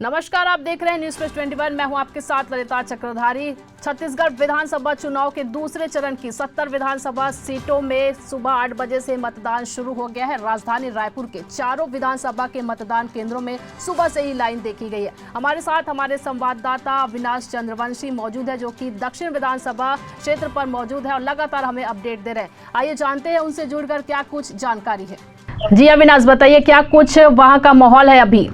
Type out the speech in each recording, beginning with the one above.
नमस्कार, आप देख रहे हैं न्यूज़ प्लस 21। मैं हूं आपके साथ ललिता चक्रधारी। छत्तीसगढ़ विधानसभा चुनाव के दूसरे चरण की 70 विधानसभा सीटों में सुबह 8 बजे से मतदान शुरू हो गया है। राजधानी रायपुर के चारों विधानसभा के मतदान केंद्रों में सुबह से ही लाइन देखी गई है। हमारे साथ हमारे संवाददाता अविनाश चंद्रवंशी मौजूद है, जो कि दक्षिण विधानसभा क्षेत्र पर मौजूद है और लगातार हमें अपडेट दे रहे हैं। आइए जानते हैं उनसे जुड़कर क्या कुछ जानकारी है। जी अविनाश, बताइए क्या कुछ वहाँ का माहौल है अभी।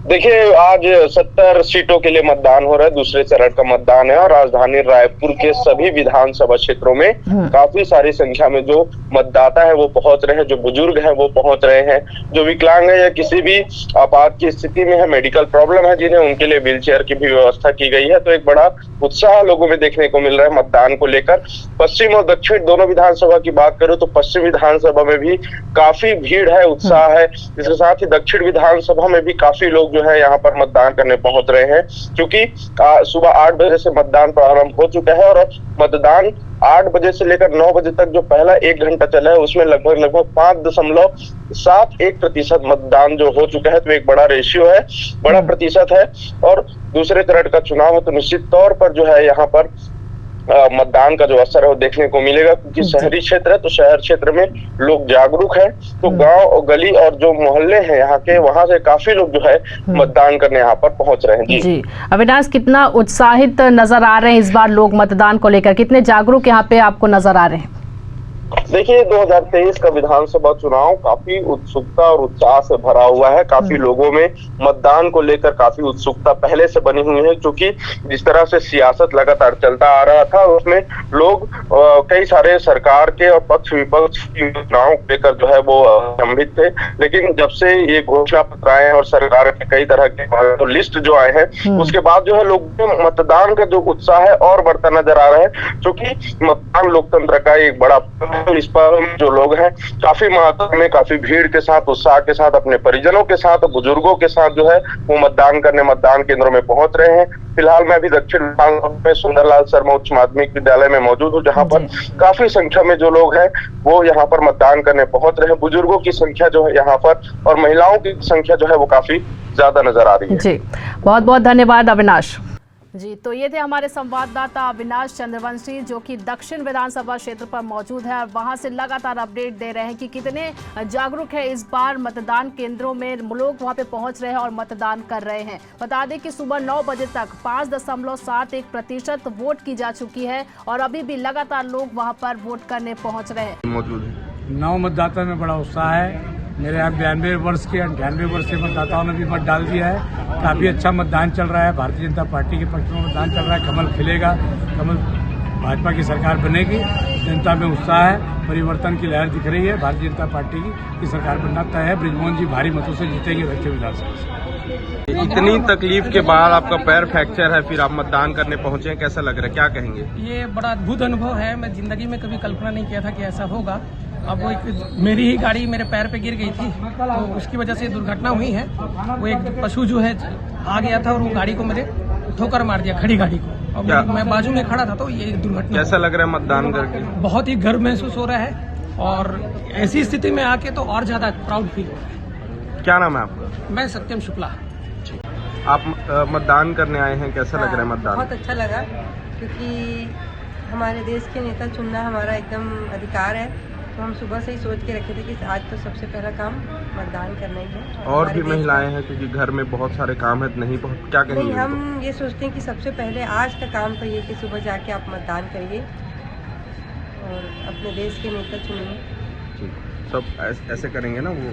देखिए, आज 70 सीटों के लिए मतदान हो रहा है। दूसरे चरण का मतदान है और राजधानी रायपुर के सभी विधानसभा क्षेत्रों में काफी सारी संख्या में जो मतदाता है वो पहुंच रहे हैं, जो बुजुर्ग हैं वो पहुंच रहे हैं, जो विकलांग है या किसी भी आपात की स्थिति में है, मेडिकल प्रॉब्लम है जिन्हें, उनके लिए व्हीलचेयर की भी व्यवस्था की गई है। तो एक बड़ा उत्साह लोगों में देखने को मिल रहा है मतदान को लेकर। पश्चिम और दक्षिण दोनों विधानसभा की बात करूं तो पश्चिम विधानसभा में भी काफी भीड़ है, उत्साह है। इसके साथ ही दक्षिण विधानसभा में भी काफी लोग जो है यहाँ पर मतदान करने पहुंच रहे हैं, क्योंकि सुबह 8 बजे से मतदान प्रारंभ हो चुका है और मतदान 8 बजे से लेकर 9 बजे तक जो पहला 1 घंटा चला है उसमें लगभग 5.71% मतदान जो हो चुका है। तो एक बड़ा रेशियो है, बड़ा प्रतिशत है। और दूसरे चरण का चुनाव है तो निश्चित तौर पर जो है यहाँ पर मतदान का जो असर है वो देखने को मिलेगा, क्योंकि शहरी क्षेत्र है तो शहर क्षेत्र में लोग जागरूक हैं। तो गांव गली और जो मोहल्ले हैं यहाँ के, वहां से काफी लोग जो है मतदान करने यहाँ पर पहुंच रहे हैं। जी अविनाश, कितना उत्साहित नजर आ रहे हैं इस बार लोग मतदान को लेकर, कितने जागरूक यहाँ पे आपको नजर आ रहे हैं? देखिए, 2023 का विधानसभा चुनाव काफी उत्सुकता और उत्साह से भरा हुआ है। काफी लोगों में मतदान को लेकर काफी उत्सुकता पहले से बनी हुई है, क्योंकि जिस तरह से सियासत लगातार चलता आ रहा था उसमें लोग कई सारे सरकार के और पक्ष विपक्ष की योजनाओं को लेकर जो है वो संभित थे। लेकिन जब से ये घोषणा पत्र आए हैं और सरकार के कई तरह के तो लिस्ट जो आए हैं, उसके बाद जो है लोगों में मतदान का जो उत्साह है और बढ़ता नजर आ रहा है, क्योंकि मतदान लोकतंत्र का एक बड़ा इस पर जो लोग हैं काफी मात्रा में, काफी भीड़ के साथ, उत्साह के साथ, अपने परिजनों के साथ, बुजुर्गों के साथ जो है वो मतदान करने मतदान केंद्रों में पहुंच रहे हैं। फिलहाल मैं अभी दक्षिण में सुंदरलाल शर्मा उच्च माध्यमिक विद्यालय में मौजूद हूँ, जहाँ पर काफी संख्या में जो लोग हैं वो यहाँ पर मतदान करने पहुंच रहे हैं। बुजुर्गों की संख्या जो है यहाँ पर और महिलाओं की संख्या जो है वो काफी ज्यादा नजर आ रही है। जी बहुत बहुत धन्यवाद अविनाश। जी, तो ये थे हमारे संवाददाता अविनाश चंद्रवंशी, जो कि दक्षिण विधानसभा क्षेत्र पर मौजूद है और वहां से लगातार अपडेट दे रहे हैं कि कितने जागरूक है इस बार मतदान केंद्रों में लोग वहां पे पहुंच रहे हैं और मतदान कर रहे हैं। बता दें कि सुबह 9 बजे तक 5.71% वोट की जा चुकी है और अभी भी लगातार लोग वहां पर वोट करने पहुंच रहे हैं। मौजूद है 9 मतदाता में बड़ा उत्साह है। मेरे यहाँ 92 वर्ष के 98 वर्ष के मतदाताओं ने भी मत डाल दिया है। काफी अच्छा मतदान चल रहा है। भारतीय जनता पार्टी के पक्ष में मतदान चल रहा है। कमल खिलेगा, कमल भाजपा की सरकार बनेगी। जनता में उत्साह है, परिवर्तन की लहर दिख रही है। भारतीय जनता पार्टी की सरकार बनना तय है। बृजमोहन जी भारी मतों से जीतेंगे दक्षिण विधानसभा से। इतनी तकलीफ के बाद आपका पैर फ्रैक्चर है, फिर आप मतदान करने पहुंचे हैं, कैसा लग रहा है, क्या कहेंगे? ये बड़ा अद्भुत अनुभव है। मैं जिंदगी में कभी कल्पना नहीं किया था कि ऐसा होगा। अब वो एक मेरी ही गाड़ी मेरे पैर पे गिर गई थी, तो उसकी वजह से दुर्घटना हुई है। वो एक पशु जो है आ गया था और वो गाड़ी को मेरे ठोकर मार दिया, खड़ी गाड़ी को। और मैं बाजू में खड़ा था तो ये दुर्घटना। कैसा लग रहा है मतदान करके? बहुत ही गर्व महसूस हो रहा है और ऐसी स्थिति में आके तो और ज्यादा प्राउड फील हो रहा है। क्या नाम है आपका? मैं सत्यम शुक्ला। आप मतदान करने आए हैं, कैसा लग रहा है मतदान? बहुत अच्छा लगा, क्योंकि हमारे देश के नेता चुनना हमारा एकदम अधिकार है। तो हम सुबह से ही सोच के रखे थे कि आज तो सबसे पहला काम मतदान करना ही है। और भी महिलाएं हैं, क्योंकि घर में बहुत सारे काम है, नहीं बहुत, क्या कहेंगे? हम ये सोचते हैं कि सबसे पहले आज का काम तो ये कि सुबह जाके आप मतदान करिए और अपने देश के नेता चुनिए। ठीक, सब ऐसे करेंगे ना वो।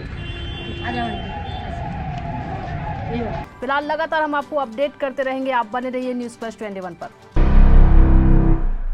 फिलहाल लगातार हम आपको अपडेट करते रहेंगे। आप बने रहिए न्यूज़ प्लस 21 पर।